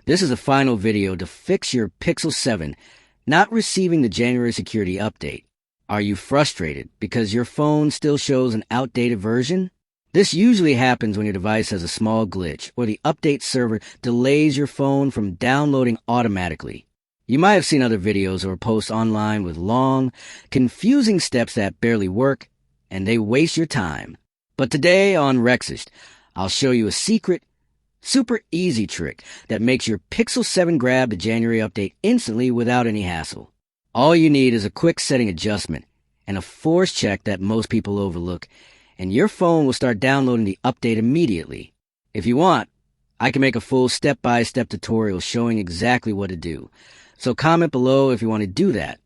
This is a final video to fix your Pixel 7 not receiving the January security update. Are you frustrated because your phone still shows an outdated version? This usually happens when your device has a small glitch or the update server delays your phone from downloading automatically. You might have seen other videos or posts online with long, confusing steps that barely work, and they waste your time. But today on Rexist, I'll show you a secret, super easy trick that makes your Pixel 7 grab the January update instantly without any hassle. All you need is a quick setting adjustment and a force check that most people overlook, and your phone will start downloading the update immediately. If you want, I can make a full step-by-step tutorial showing exactly what to do. So comment below if you want to do that.